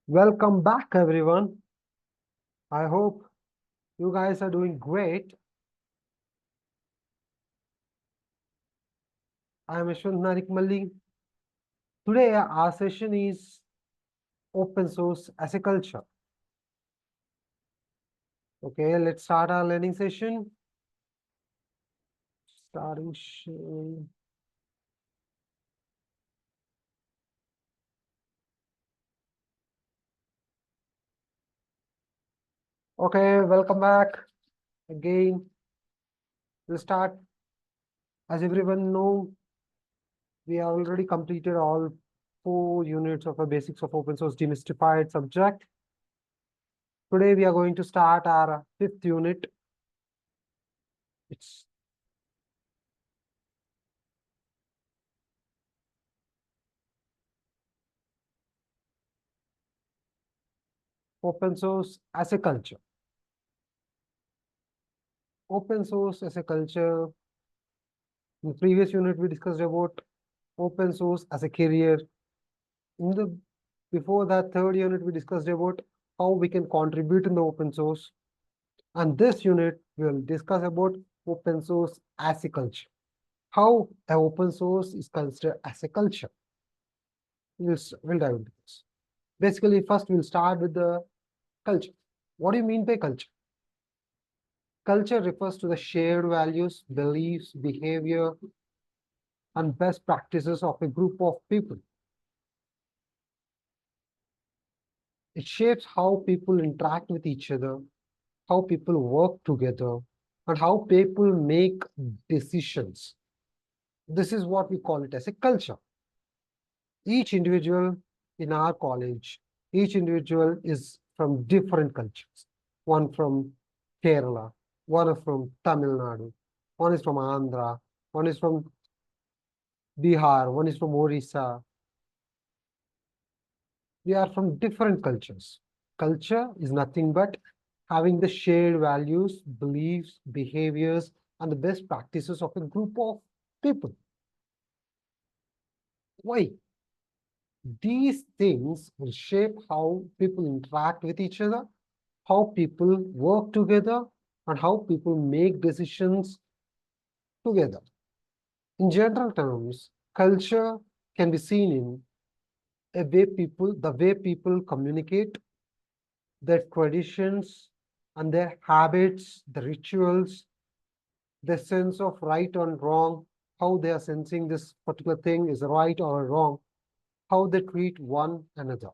Welcome back, everyone. I hope you guys are doing great. I am Ashwin Narik Malli. Today, our session is open source as a culture. Okay, let's start our learning session. Starting sharing. Okay, welcome back again. We'll start. As everyone know, we have already completed all 4 units of a basics of open source demystified subject. Today, we are going to start our 5th unit. It's open source as a culture. Open source as a culture. In the previous unit, we discussed about open source as a career. In the before that third unit, we discussed about how we can contribute in the open source. And this unit will discuss about open source as a culture. How an open source is considered as a culture. We'll dive into this. Basically, first we'll start with the culture. What do you mean by culture? Culture refers to the shared values, beliefs, behavior, and best practices of a group of people. It shapes how people interact with each other, how people work together, and how people make decisions. This is what we call it as a culture. Each individual in our college, each individual is from different cultures. One from Kerala, one is from Tamil Nadu, one is from Andhra, one is from Bihar, one is from Orissa. We are from different cultures. Culture is nothing but having the shared values, beliefs, behaviors, and the best practices of a group of people. Why? These things will shape how people interact with each other, how people work together, and how people make decisions together. In general terms, culture can be seen in the way people communicate, their traditions and their habits, the rituals, the sense of right and wrong, how they are sensing this particular thing is right or wrong, how they treat one another.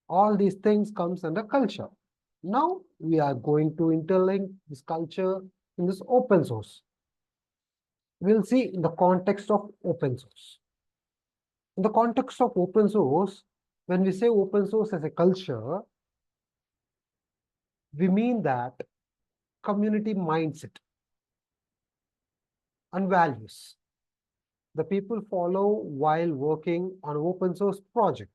All these things comes under culture. Now we are going to interlink this culture in this open source. We'll see in the context of open source. In the context of open source, when we say open source as a culture, we mean that community mindset and values the people follow while working on an open source project.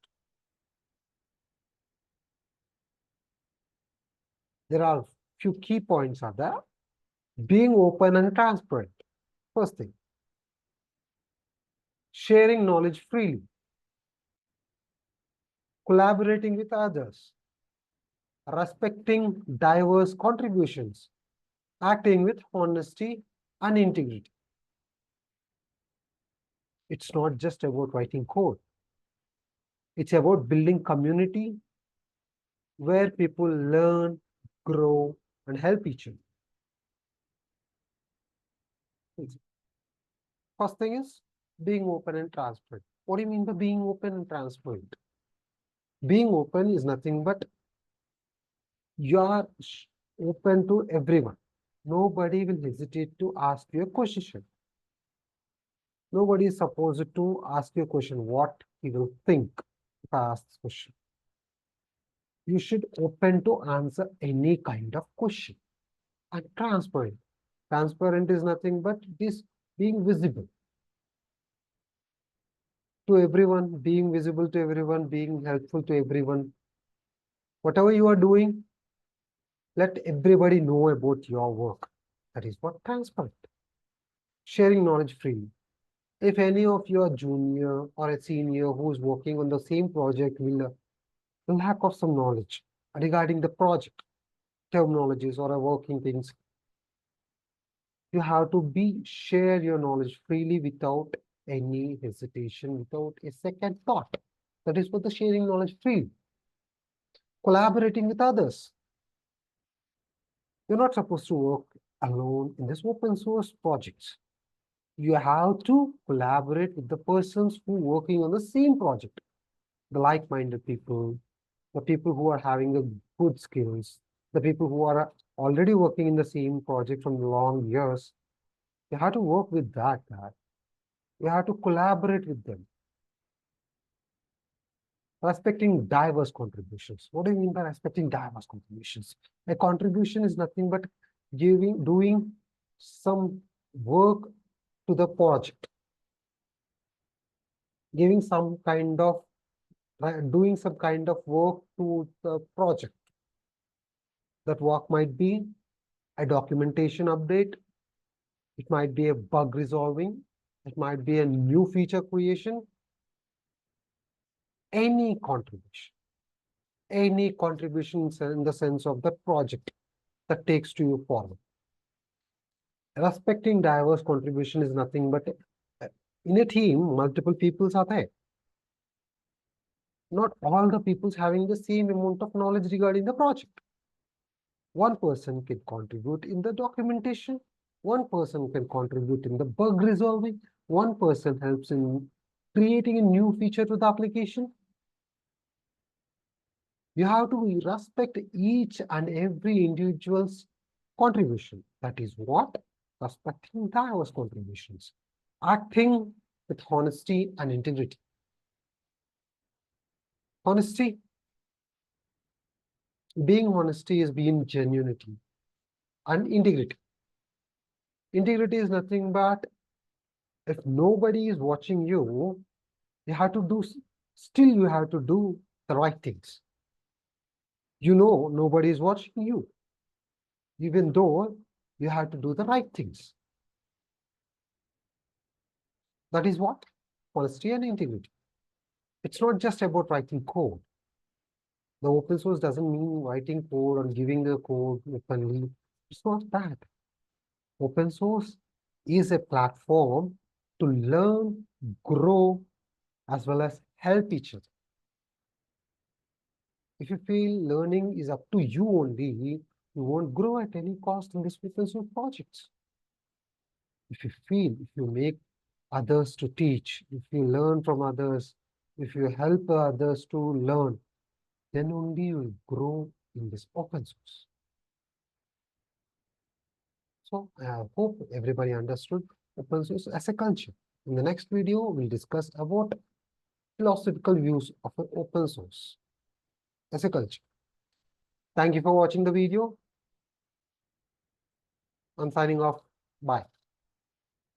There are few key points are there. Being open and transparent. First thing. Sharing knowledge freely. Collaborating with others. Respecting diverse contributions. Acting with honesty and integrity. It's not just about writing code. It's about building community where people learn, grow, and help each other. First thing is being open and transparent. What do you mean by being open and transparent? Being open is nothing but you are open to everyone. Nobody will hesitate to ask you a question. Nobody is supposed to ask you a question what he will think if I ask this question. You should open to answer any kind of question. And transparent. Transparent is nothing but this being visible to everyone, being visible to everyone, being helpful to everyone. Whatever you are doing, let everybody know about your work. That is what transparent. Sharing knowledge freely. If any of your junior or a senior who is working on the same project will the lack of some knowledge regarding the project, terminologies or working things. You have to share your knowledge freely without any hesitation, without a second thought. That is what the sharing knowledge freely. Collaborating with others. You're not supposed to work alone in this open source projects. You have to collaborate with the persons who are working on the same project, the like-minded people, the people who are having the good skills, the people who are already working in the same project from long years. You have to work with that guy. You have to collaborate with them. Respecting diverse contributions. What do you mean by respecting diverse contributions? A contribution is nothing but doing some work to the project, giving some kind of doing some kind of work to the project. That work might be a documentation update, it might be a bug resolving, it might be a new feature creation, any contribution in the sense of the project that takes to you forward. Respecting diverse contribution is nothing but in a team, multiple peoples are there. Not all the peoples having the same amount of knowledge regarding the project. One person can contribute in the documentation, one person can contribute in the bug resolving, one person helps in creating a new feature to the application. You have to respect each and every individual's contribution. That is what? Respecting diverse contributions. Acting with honesty and integrity. Honesty. Being honesty is being genuinity. And integrity. Integrity is nothing but if nobody is watching you, you have to do, still you have to do the right things. You know nobody is watching you, even though you have to do the right things. That is what? Honesty and integrity. It's not just about writing code. The open source doesn't mean writing code or giving the code openly. It's not that. Open source is a platform to learn, grow, as well as help each other. If you feel learning is up to you only, you won't grow at any cost in this open source projects. If you make others to teach, if you learn from others, if you help others to learn, then only you will grow in this open source. So I hope everybody understood open source as a culture. In the next video, we'll discuss about philosophical views of an open source as a culture. Thank you for watching the video. I'm signing off. Bye.